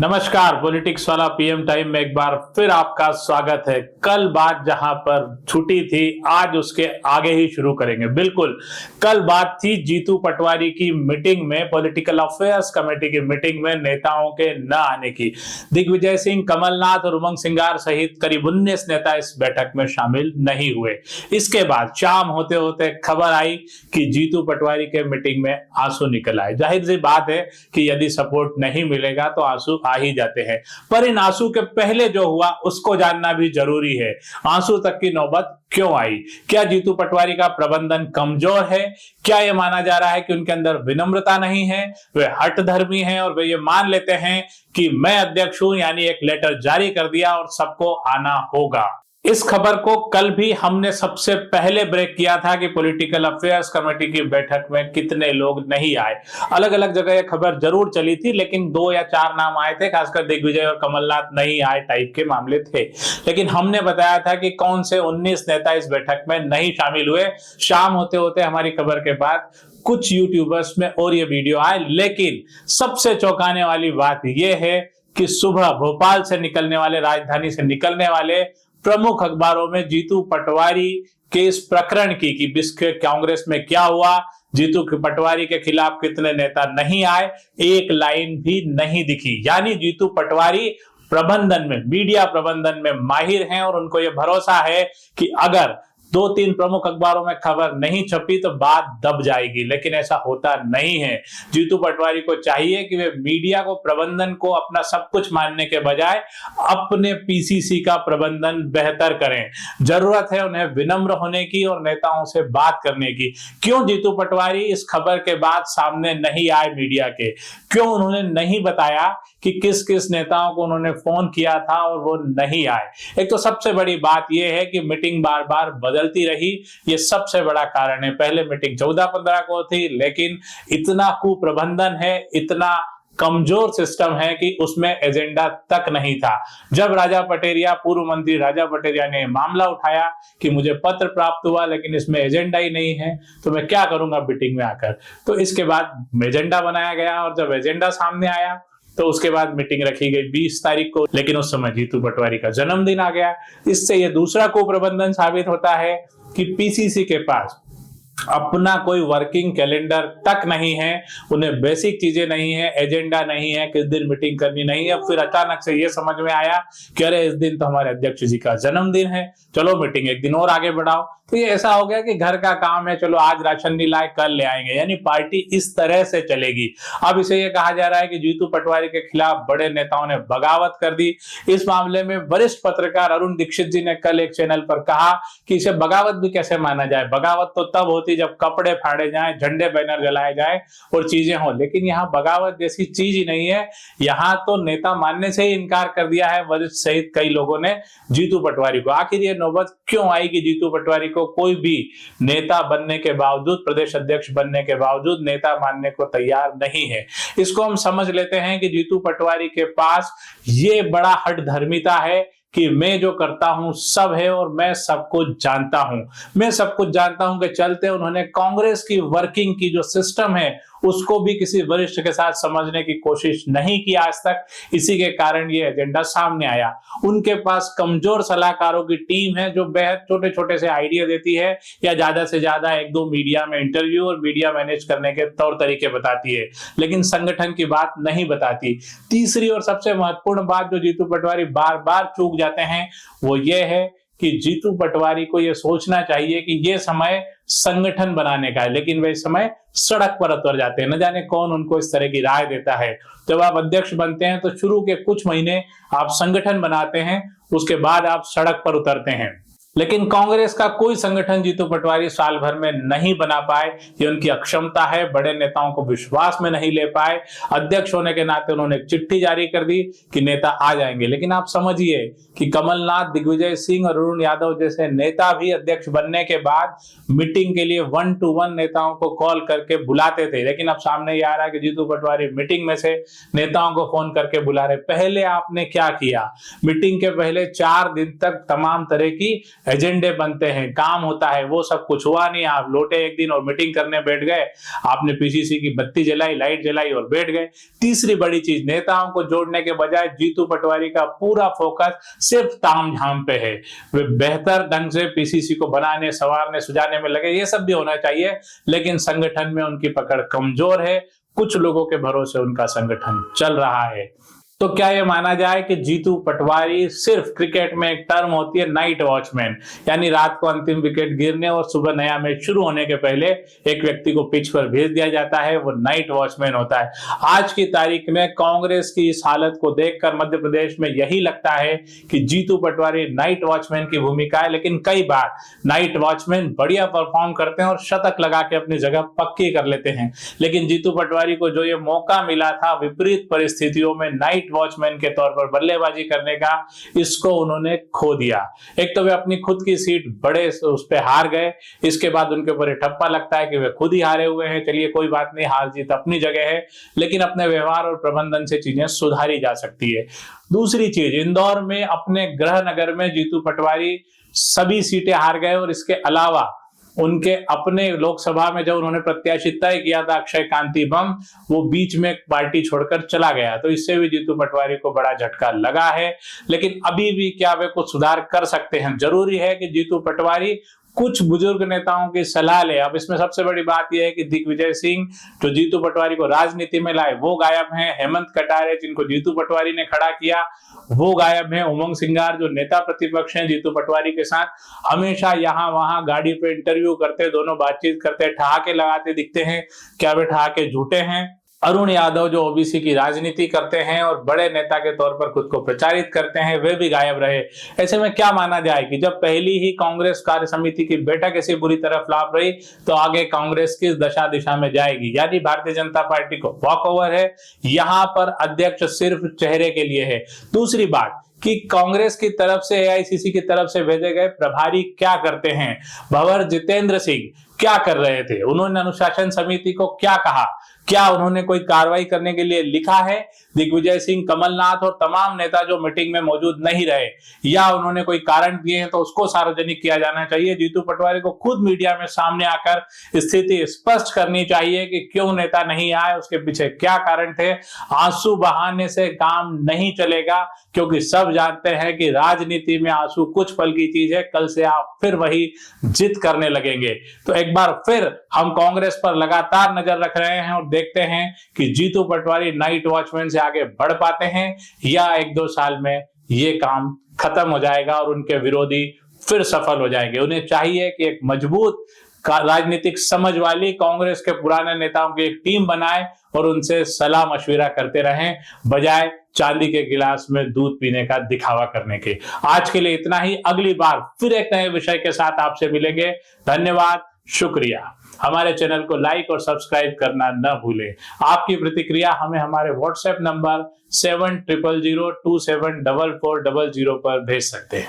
नमस्कार, पॉलिटिक्स वाला PM time में एक बार फिर आपका स्वागत है। कल बात जहां पर छुटी थी, आज उसके आगे ही शुरू करेंगे। बिल्कुल, कल बात थी जीतू पटवारी की मीटिंग में, पॉलिटिकल अफेयर्स कमेटी की मीटिंग में नेताओं के न आने की। दिग्विजय सिंह, कमलनाथ और उमंग सिंगार सहित करीब 19 नेता इस बैठक में शामिल नहीं हुए। इसके बाद शाम होते होते खबर आई कि जीतू पटवारी के मीटिंग में आंसू निकल आए। जाहिर सी बात है कि यदि सपोर्ट नहीं मिलेगा तो आंसू आ ही जाते हैं, पर इन आंसू के पहले जो हुआ उसको जानना भी जरूरी है। आंसू तक की नौबत क्यों आई? क्या जीतू पटवारी का प्रबंधन कमजोर है? क्या यह माना जा रहा है कि उनके अंदर विनम्रता नहीं है, वे हठधर्मी हैं और वे ये मान लेते हैं कि मैं अध्यक्ष हूं, यानी एक लेटर जारी कर दिया और सबको आना होगा? इस खबर को कल भी हमने सबसे पहले ब्रेक किया था कि पॉलिटिकल अफेयर्स कमेटी की बैठक में कितने लोग नहीं आए। अलग अलग जगह यह खबर जरूर चली थी, लेकिन 2 या 4 नाम आए थे, खासकर दिग्विजय और कमलनाथ नहीं आए टाइप के मामले थे। लेकिन हमने बताया था कि कौन से 19 नेता इस बैठक में नहीं शामिल हुए। शाम होते होते हमारी खबर के बाद कुछ यूट्यूबर्स में और ये वीडियो आए, लेकिन सबसे चौंकाने वाली बात यह है कि सुबह भोपाल से निकलने वाले, राजधानी से निकलने वाले प्रमुख अखबारों में जीतू पटवारी के इस प्रकरण की कि बिस्के कांग्रेस में क्या हुआ, जीतू पटवारी के खिलाफ कितने नेता नहीं आए, एक लाइन भी नहीं दिखी। यानी जीतू पटवारी प्रबंधन में, मीडिया प्रबंधन में माहिर हैं और उनको यह भरोसा है कि अगर 2-3 प्रमुख अखबारों में खबर नहीं छपी तो बात दब जाएगी, लेकिन ऐसा होता नहीं है। जीतू पटवारी को चाहिए कि वे मीडिया को, प्रबंधन को अपना सब कुछ मानने के बजाय अपने पीसीसी का प्रबंधन बेहतर करें। जरूरत है उन्हें विनम्र होने की और नेताओं से बात करने की। क्यों जीतू पटवारी इस खबर के बाद सामने नहीं आए मीडिया के? क्यों उन्होंने नहीं बताया कि किस किस नेताओं को उन्होंने फोन किया था और वो नहीं आए? एक तो सबसे बड़ी बात यह है कि मीटिंग बार बार बदलती रही, ये सबसे बड़ा कारण है। पहले मीटिंग 14-15 को थी, लेकिन इतना कुप्रबंधन है, इतना कमजोर सिस्टम है कि उसमें एजेंडा तक नहीं था। जब राजा पटेरिया, पूर्व मंत्री राजा पटेरिया ने मामला उठाया कि मुझे पत्र प्राप्त हुआ लेकिन इसमें एजेंडा ही नहीं है, तो मैं क्या करूंगा मीटिंग में आकर, तो इसके बाद एजेंडा बनाया गया और जब एजेंडा सामने आया तो उसके बाद मीटिंग रखी गई 20 तारीख को, लेकिन उस समय जीतू पटवारी का जन्मदिन आ गया। इससे यह दूसरा कुप्रबंधन साबित होता है कि पीसीसी के पास अपना कोई वर्किंग कैलेंडर तक नहीं है, उन्हें बेसिक चीजें नहीं है, एजेंडा नहीं है, किस दिन मीटिंग करनी नहीं है। फिर अचानक से ये समझ में आया कि अरे इस दिन तो हमारे अध्यक्ष जी का जन्मदिन है, चलो मीटिंग एक दिन और आगे बढ़ाओ। तो ये ऐसा हो गया कि घर का काम है, चलो आज राशन नहीं लाए कल ले आएंगे, यानी पार्टी इस तरह से चलेगी। अब इसे ये कहा जा रहा है कि जीतू पटवारी के खिलाफ बड़े नेताओं ने बगावत कर दी। इस मामले में वरिष्ठ पत्रकार अरुण दीक्षित जी ने कल एक चैनल पर कहा कि इसे बगावत भी कैसे माना जाए, बगावत तो तब होती जब कपड़े फाड़े जाएं, झंडे बैनर जलाए जाएं और चीजें हों, लेकिन यहाँ बगावत जैसी चीज ही नहीं है। यहाँ तो नेता मानने से ही इनकार कर दिया है वरिष्ठ सहित कई लोगों ने जीतू पटवारी को। आखिर ये नौबत क्यों आई कि जीतू पटवारी को कोई भी नेता बनने के बावजूद, प्रदेश अध्यक्ष बनने के बावजूद नेता मानने को तैयार नहीं है? इसको हम समझ लेते हैं कि जीतू पटवारी के पास ये बड़ा हठधर्मिता है कि मैं जो करता हूं सब है और मैं सब कुछ जानता हूं। मैं सब कुछ जानता हूं के चलते उन्होंने कांग्रेस की वर्किंग की जो सिस्टम है उसको भी किसी वरिष्ठ के साथ समझने की कोशिश नहीं की आज तक। इसी के कारण ये एजेंडा सामने आया। उनके पास कमजोर सलाहकारों की टीम है जो बेहद छोटे छोटे से आइडिया देती है या ज्यादा से ज्यादा 1-2 मीडिया में इंटरव्यू और मीडिया मैनेज करने के तौर तरीके बताती है, लेकिन संगठन की बात नहीं बताती। तीसरी और सबसे महत्वपूर्ण बात जो जीतू पटवारी बार बार चूक जाते हैं वो ये है कि जीतू पटवारी को यह सोचना चाहिए कि यह समय संगठन बनाने का है, लेकिन वे इस समय सड़क पर उतर जाते हैं। न जाने कौन उनको इस तरह की राय देता है। जब आप अध्यक्ष बनते हैं तो शुरू के कुछ महीने आप संगठन बनाते हैं, उसके बाद आप सड़क पर उतरते हैं। लेकिन कांग्रेस का कोई संगठन जीतू पटवारी साल भर में नहीं बना पाए, ये उनकी अक्षमता है। बड़े नेताओं को विश्वास में नहीं ले पाए। अध्यक्ष होने के नाते उन्होंने एक चिट्ठी जारी कर दी कि नेता आ जाएंगे, लेकिन आप समझिए कि कमलनाथ, दिग्विजय सिंह और अरुण यादव जैसे नेता भी अध्यक्ष बनने के बाद मीटिंग के लिए 1-to-1 नेताओं को कॉल करके बुलाते थे। लेकिन अब सामने ये आ रहा है कि जीतू पटवारी मीटिंग में से नेताओं को फोन करके बुला रहे। पहले आपने क्या किया? मीटिंग के पहले 4 दिन तक तमाम तरह की एजेंडे बनते हैं, काम होता है, वो सब कुछ हुआ नहीं। आप लौटे एक दिन और मीटिंग करने बैठ गए, आपने पीसीसी की बत्ती जलाई, लाइट जलाई और बैठ गए। तीसरी बड़ी चीज, नेताओं को जोड़ने के बजाय जीतू पटवारी का पूरा फोकस सिर्फ तामझाम पे है। वे बेहतर ढंग से पीसीसी को बनाने, संवारने, सुझाने में लगे, ये सब भी होना चाहिए, लेकिन संगठन में उनकी पकड़ कमजोर है। कुछ लोगों के भरोसे उनका संगठन चल रहा है। तो क्या ये माना जाए कि जीतू पटवारी सिर्फ क्रिकेट में एक टर्म होती है नाइट वॉचमैन, यानी रात को अंतिम विकेट गिरने और सुबह नया मैच शुरू होने के पहले एक व्यक्ति को पिच पर भेज दिया जाता है, वो नाइट वॉचमैन होता है। आज की तारीख में कांग्रेस की इस हालत को देखकर मध्य प्रदेश में यही लगता है कि जीतू पटवारी नाइट वॉचमैन की भूमिका है, लेकिन कई बार नाइट वॉचमैन बढ़िया परफॉर्म करते हैं और शतक लगा के अपनी जगह पक्की कर लेते हैं। लेकिन जीतू पटवारी को जो ये मौका मिला था विपरीत परिस्थितियों में नाइट वॉचमैन के तौर पर बल्लेबाजी करने का, इसको उन्होंने खो दिया। एक तो वे अपनी खुद की सीट बड़े उस पे हार गए, इसके बाद उनके ऊपर ठप्पा लगता है कि वे खुद ही हारे हुए हैं। चलिए कोई बात नहीं, हार जीत अपनी जगह है, लेकिन अपने व्यवहार और प्रबंधन से चीजें सुधारी जा सकती है। दूसरी चीज, इंदौर में अपने गृह नगर में जीतू पटवारी सभी सीटें हार गए और इसके अलावा उनके अपने लोकसभा में जब उन्होंने प्रत्याशी तय किया था अक्षय कांति बम, वो बीच में पार्टी छोड़कर चला गया, तो इससे भी जीतू पटवारी को बड़ा झटका लगा है। लेकिन अभी भी क्या वे कुछ सुधार कर सकते हैं? जरूरी है कि जीतू पटवारी कुछ बुजुर्ग नेताओं की सलाह ले। अब इसमें सबसे बड़ी बात यह है कि दिग्विजय सिंह जो जीतू पटवारी को राजनीति में लाए वो गायब हैं। हेमंत कटारे जिनको जीतू पटवारी ने खड़ा किया वो गायब हैं। उमंग सिंगार जो नेता प्रतिपक्ष हैं जीतू पटवारी के साथ, हमेशा यहाँ वहां गाड़ी पे इंटरव्यू करते, दोनों बातचीत करते, ठहाके लगाते दिखते हैं। क्या वे ठहाके झूठे हैं? अरुण यादव जो ओबीसी की राजनीति करते हैं और बड़े नेता के तौर पर खुद को प्रचारित करते हैं, वे भी गायब रहे। ऐसे में क्या माना जाए कि जब पहली ही कांग्रेस कार्य समिति की बैठक ऐसी बुरी तरह फ्लॉप रही, तो आगे कांग्रेस किस दशा दिशा में जाएगी? यानी भारतीय जनता पार्टी को वॉकओवर है। यहां पर अध्यक्ष सिर्फ चेहरे के लिए है। दूसरी बात कि कांग्रेस की तरफ से, एआईसीसी की तरफ से भेजे गए प्रभारी क्या करते हैं? भंवर जितेंद्र सिंह क्या कर रहे थे? उन्होंने अनुशासन समिति को क्या कहा? क्या उन्होंने कोई कार्रवाई करने के लिए लिखा है? दिग्विजय सिंह, कमलनाथ और तमाम नेता जो मीटिंग में मौजूद नहीं रहे, या उन्होंने कोई कारण दिए हैं तो उसको सार्वजनिक किया जाना चाहिए। जीतू पटवारी को खुद मीडिया में सामने आकर स्थिति स्पष्ट करनी चाहिए कि क्यों नेता नहीं आए, उसके पीछे क्या कारण थे। आंसू बहाने से काम नहीं चलेगा, क्योंकि सब जानते हैं कि राजनीति में आंसू कुछ पल की चीज है, कल से आप फिर वही जिद करने लगेंगे। तो एक बार फिर हम कांग्रेस पर लगातार नजर रख रहे हैं और देखते हैं कि जीतू पटवारी नाइट वॉचमैन से आगे बढ़ पाते हैं या 1-2 साल में ये काम खत्म हो जाएगा और उनके विरोधी फिर सफल हो जाएंगे। उन्हें चाहिए कि एक मजबूत राजनीतिक समझ वाली कांग्रेस के पुराने नेताओं की एक टीम बनाए और उनसे सलाह मशविरा करते रहें, बजाय चांदी के गिलास में दूध पीने का दिखावा करने के। आज के लिए इतना ही। अगली बार फिर एक नए विषय के साथ आपसे मिलेंगे। धन्यवाद, शुक्रिया। हमारे चैनल को लाइक और सब्सक्राइब करना न भूलें। आपकी प्रतिक्रिया हमें हमारे व्हाट्सएप नंबर 7000274400 पर भेज सकते हैं।